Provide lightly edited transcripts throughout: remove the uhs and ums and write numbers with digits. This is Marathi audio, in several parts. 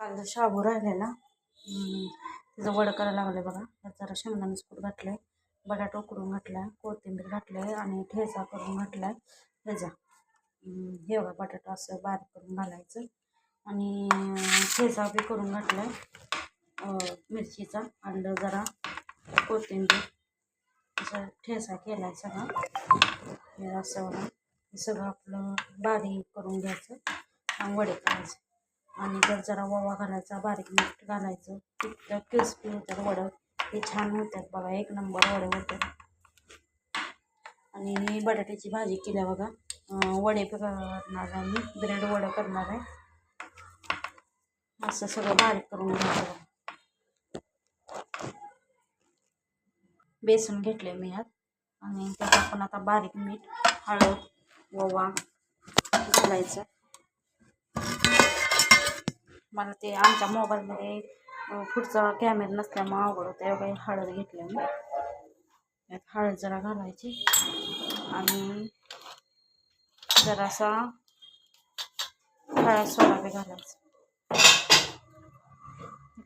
कांदा शाबू राहिलेला त्याचं वडं करायला लागले बघा. त्यात जरा शेंगदाण्याचं कूट घातलं आहे, बटाटा उकडून घातला आहे, कोथिंबीर घातलं आहे आणि ठेचा करून घातला आहे ह्याचा. हे बघा बटाटा असं बारीक करून घालायचं आणि ठेचा बी करून घातला आहे मिरचीचा, आलं जरा कोथिंबीर असं ठेचा केला आहे सगळा. हे असं बघा हे सगळं आपलं बारीक करून घ्यायचं आणि वडे करायचे. आणि त्यात जरा ओवा घालायचा, बारीक मीठ घालायचं, तिथं क्रिस्पी होतात वडं, हे छान होतात बघा, एक नंबर वडे होतात. आणि बटाट्याची भाजी केल्या बघा. वडे करणार आहे मी, ब्रेड वडं करणार आहे. असं सगळं बारीक करून घ्यायचं. बेसन घेतले मी यात आणि त्यात आपण आता बारीक मीठ, हळद, ओवा घालायचं. मला ते आमच्या मोबाईलमध्ये पुढचा कॅमेरा नसल्यामुळे अवघड होतं. एवढं हळद घेतली मी, यात हळद जरा घालायची आणि जरासा खाया सोडा बी घालायचा.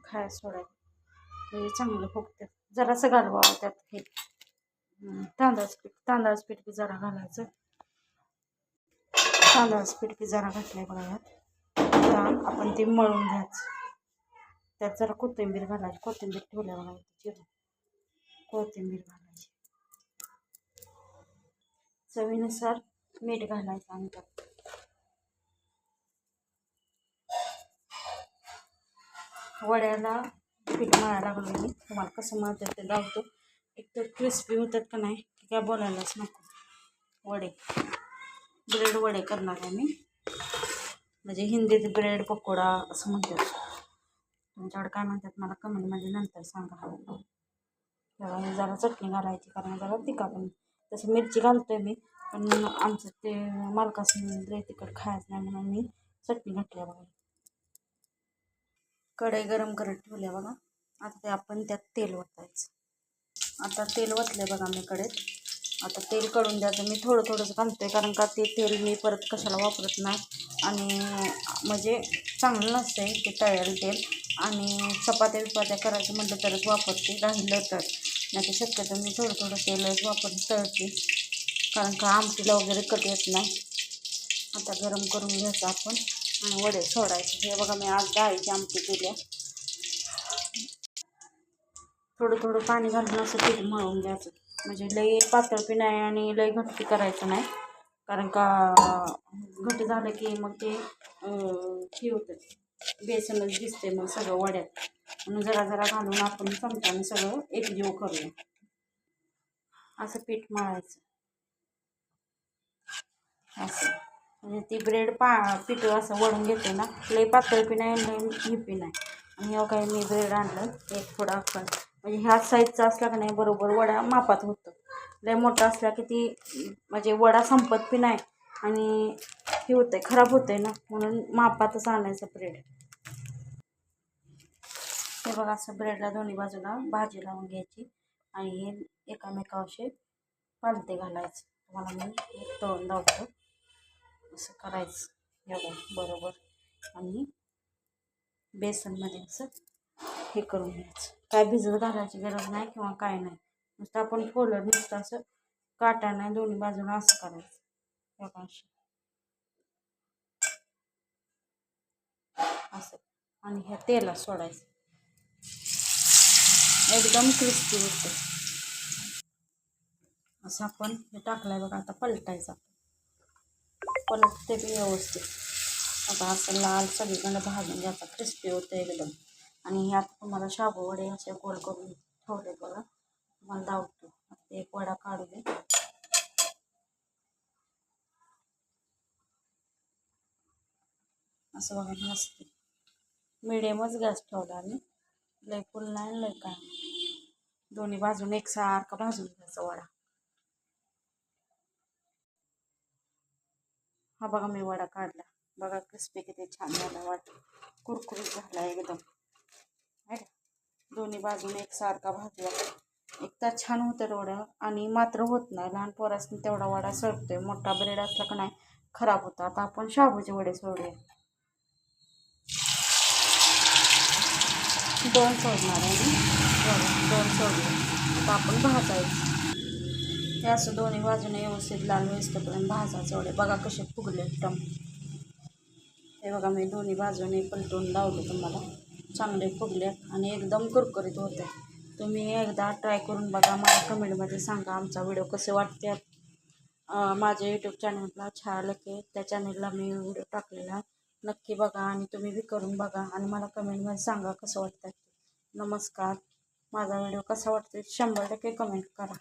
खाया सोडा हे चांगलं फुगतं. जरासं घालवावं त्यात हे तांदळाचं पीठ बी जरा घालायचं. तांदळाचं पीठ बी जरा घातलंय बघा यात. आता आपण ते मळून घ्यायचं. त्यात जरा कोथिंबीर घालायची, कोथिंबीर ठेवल्या बघा चिरून, कोथिंबीर घालायची. चवीनुसार मीठ घालायचं आणि त्यात वड्याला पीठ मळायला लागलं मी. तुम्हाला कसं मळतात ते लावतो. एक तर क्रिस्पी होतात का नाही की काय बोलायलाच नको. वडे ब्रेड वडे करणार आहे मी, म्हणजे हिंदीत ब्रेड पकोडा असं म्हणतात. तुमच्याकडे काय म्हणतात मला कमेंटमध्ये नंतर सांगा. तेव्हा जरा चटणी घालायची कारण जरा तिखट पण, तसं मिरची घालतोय मी, पण आमचं ते मालकासनी लय तिखट खायचं नाही म्हणून मी चटणी घातल्या बघा. कढई गरम करत ठेवल्या बघा. आता ते आपण त्यात तेल ओतायचं. आता तेल ओतले बघा मी कढईत. आता तेल कढून द्यायचं. मी थोडं थोडंच घालतोय कारण का ते तेल मी परत कशाला वापरत नाही आणि म्हणजे चांगलं नसतंय ते तळलेलं तेल. आणि चपात्या बिपात्या करायचं म्हटलं तरच वापरते, राहिलं तर नाही तर शक्यतो मी थोडं थोडं तेलच वापरून तळते कारण का आमटीला वगैरे कट येत नाही. आता गरम करून घ्यायचं आपण आणि वडे सोडायचे. हे बघा मी आज डाळीची आमटी केली. थोडं थोडं पाणी घालून असं पीठ मळून घ्यायचं, म्हणजे लई पातळ बी नाही आणि लई घट्ट करायचं नाही कारण का घट्ट झालं की मग ते हे होतं, बेसनच दिसते मग सगळं वड्यात. म्हणून जरा जरा घालून आपण चमच्याने सगळं एकजीव करूया. असं पीठ मळायचं असं, म्हणजे ती ब्रेड पीठ असं वळून घेते ना, लई पातळ बी नाही लई हे बी नाही. आणि हे काही मी ब्रेड आणलं एक थोडा आपण, म्हणजे ह्या साईजचा असला का नाही बरोबर वडा मापात होतं. लय मोठा असला की ती म्हणजे वडा संपत बी नाही आणि हे होतंय खराब होतंय ना, म्हणून मापातच आणायचं ब्रेड. हे बघा असं ब्रेडला दोन्ही बाजूला भाजी लावून घ्यायची आणि एकामेकावर असे पालथे घालायचे. तुम्हाला मी एक तळून दाखवतो. असं करायचं हे बरोबर आणि बेसनमध्ये असं हे करून घ्यायचं. काय भिजत घालायची गरज नाही किंवा काय नाही, नुसतं आपण फोल्डर नुसतं असं काटाने दोन्ही बाजूला असं करायचं बघा असं आणि ह्या तेलात सोडायचं. एकदम क्रिस्पी होतं. असं आपण हे टाकलंय बघा. आता पलटायचं, पलटते बी व्यवस्थित. आता असं लाल सगळीकडे भाजून घ्यायचा, क्रिस्पी होतं एकदम. आणि ह्यात तुम्हाला शाबू वडे असे गोल करून ठेवले बघा, तुम्हाला दावतो. एक वडा काढू दे. असं बघा मस्त मिडियमच गॅस ठेवला आणि लय फुल नाही लय काय, दोन्ही बाजून एकसारखं भाजून घ्यायचा वडा. हा बघा मी वडा काढला बघा, क्रिस्पी किती छान झाला वडा, कुरकुरीत झाला एकदम. आहे दोन्ही बाजूने एकसारखा भाजला एक तर छान होतं वडा. आणि मात्र होत नाही, लहान पोरासनी तेवढा वडा सरतोय, मोठा ब्रेड असला का नाही खराब होता. आता आपण शाबूचे वडे सोडूया. दोन सोडणार आहे मी. बघा, दोन सोडले. आता आपण भाजायचं. हे असं दोन्ही बाजूने व्यवस्थित लाल होईस्तोपर्यंत भाजायचं. एवढे बघा कसे फुगले एकदम. हे बघा मी दोन्ही बाजूने पलटून लावले तुम्हाला. चांगले फुगले आणि एकदम कुरकुरीत होते. तुम्ही एकदा ट्राय करून बघा. मला कमेंटमध्ये सांगा आमचा व्हिडिओ कसे वाटते. माझ्या यूट्यूब चॅनलला छाया लके, त्या चॅनलला मी व्हिडिओ टाकलेला, नक्की बघा आणि तुम्ही बी करून बघा आणि मला कमेंटमध्ये सांगा कसं वाटतं. नमस्कार. माझा व्हिडिओ कसा वाटतो 100% कमेंट करा.